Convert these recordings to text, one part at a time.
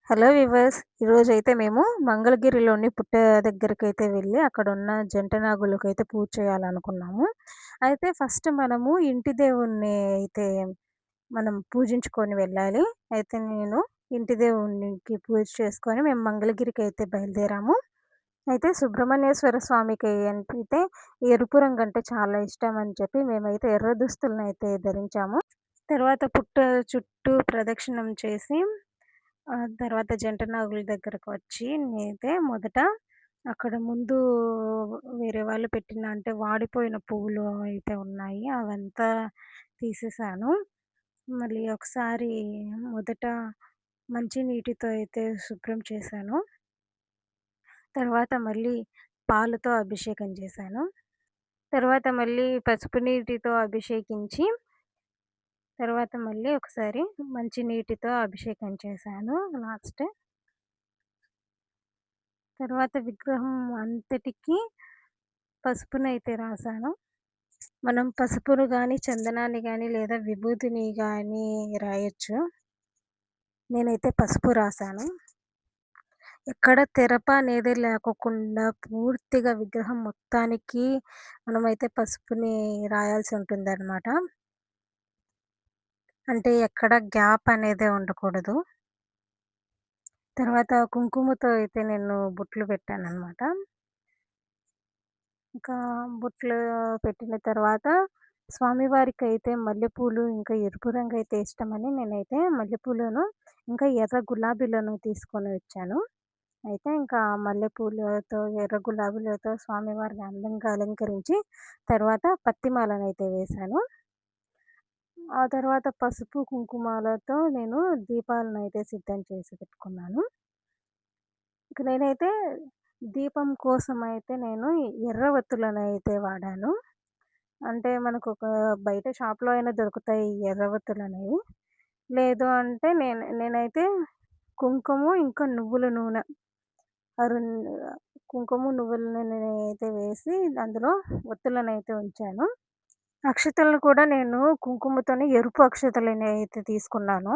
Hello viewers. ఈరోజైతే మేము మంగళగిరిలోని పుట్ట దగ్గరికైతే వెళ్ళి అక్కడున్న జంట నాగులకైతే పూజ చేయాలనుకున్నాము. అయితే ఫస్ట్ మనము ఇంటి దేవుడిని అయితే మనం పూజించుకొని వెళ్ళాలి. అయితే నేను ఇంటి దేవునికి పూజ చేసుకొని మేము మంగళగిరికైతే బయలుదేరాము. అయితే సుబ్రహ్మణ్యేశ్వర స్వామికి అయితే ఎరుపు రంగంటే చాలా ఇష్టం అని చెప్పి మేమైతే ఎర్ర దుస్తులనైతే ధరించాము. తర్వాత పుట్ట చుట్టూ ప్రదక్షిణం చేసి తర్వాత జంట నాగుల దగ్గరకొచ్చి నేనైతే మొదట అక్కడ ముందు వేరే వాళ్ళు పెట్టిన అంటే వాడిపోయిన పువ్వులు అయితే ఉన్నాయి. అవంతా తీసేసాను. మళ్ళీ ఒకసారి మొదట మంచి నీటితో అయితే శుభ్రం చేశాను. తర్వాత మళ్ళీ పాలతో అభిషేకం చేశాను. తర్వాత మళ్ళీ పసుపు నీటితో అభిషేకించి తర్వాత మళ్ళీ ఒకసారి మంచి నీటితో అభిషేకం చేశాను లాస్ట్. తర్వాత విగ్రహం అంతటికి పసుపునైతే రాసాను. మనం పసుపును గానీ, చందనాన్ని గానీ లేదా విభూతిని గానీ రాయొచ్చు. నేనైతే పసుపు రాసాను. ఎక్కడ తెరప అనేది లేకోకుండా పూర్తిగా విగ్రహం మొత్తానికి మనమైతే పసుపుని రాయాల్సి ఉంటుందనమాట. అంటే ఎక్కడ గ్యాప్ అనేదే ఉండకూడదు. తర్వాత కుంకుమతో అయితే నేను బొట్లు పెట్టాననమాట. ఇంకా బొట్లు పెట్టిన తర్వాత స్వామివారికైతే మల్లెపూలు, ఇంకా ఎరుపు రంగయితే ఇష్టమని నేనైతే మల్లెపూలను, ఇంకా ఎర్ర గులాబీలను తీసుకొని వచ్చాను. అయితే ఇంకా మల్లెపూలతో, ఎర్ర గులాబీలతో స్వామివారిని అందంగా అలంకరించి, తర్వాత పత్తి మాలనైతే వేశాను. ఆ తర్వాత పసుపు, కుంకుమాలతో నేను దీపాలనైతే సిద్ధం చేసి పెట్టుకున్నాను. ఇక నేనైతే దీపం కోసమైతే నేను ఎర్ర ఒత్తులనైతే వాడాను. అంటే మనకొక బయట షాప్‌లో అయినా దొరుకుతాయి ఈ ఎర్ర ఒత్తులనేవి. లేదు అంటే నేనైతే కుంకుమ, ఇంకా నువ్వుల నూనె ఆ రెం కుంకుమ, నువ్వుల నూనెనైతే వేసి అందులో ఒత్తులనైతే ఉంచాను. అక్షతలను కూడా నేను కుంకుమతోని ఎరుపు అక్షతలనైతే తీసుకున్నాను.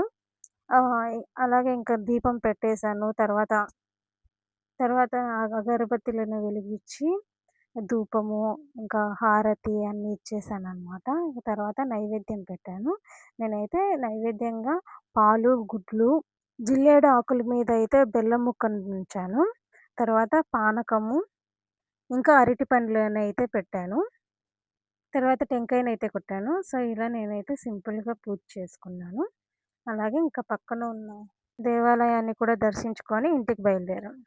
అలాగే ఇంకా దీపం పెట్టేసాను. తర్వాత అగరబత్తులను వెలిగించి ధూపము, ఇంకా హారతి అన్నీ ఇచ్చేసాననమాట. తర్వాత నైవేద్యం పెట్టాను. నేనైతే నైవేద్యంగా పాలు, గుడ్లు, జిల్లేడు ఆకుల మీద అయితే బెల్లం ముక్కను ఉంచాను. తర్వాత పానకము, ఇంకా అరటి పండ్లనైతే పెట్టాను. తర్వాత టెంకాయనైతే కొట్టాను. సో, ఇలా నేనైతే సింపుల్‌గా పూజ చేసుకున్నాను. అలాగే ఇంకా పక్కన ఉన్న దేవాలయాన్ని కూడా దర్శించుకొని ఇంటికి బయలుదేరాం.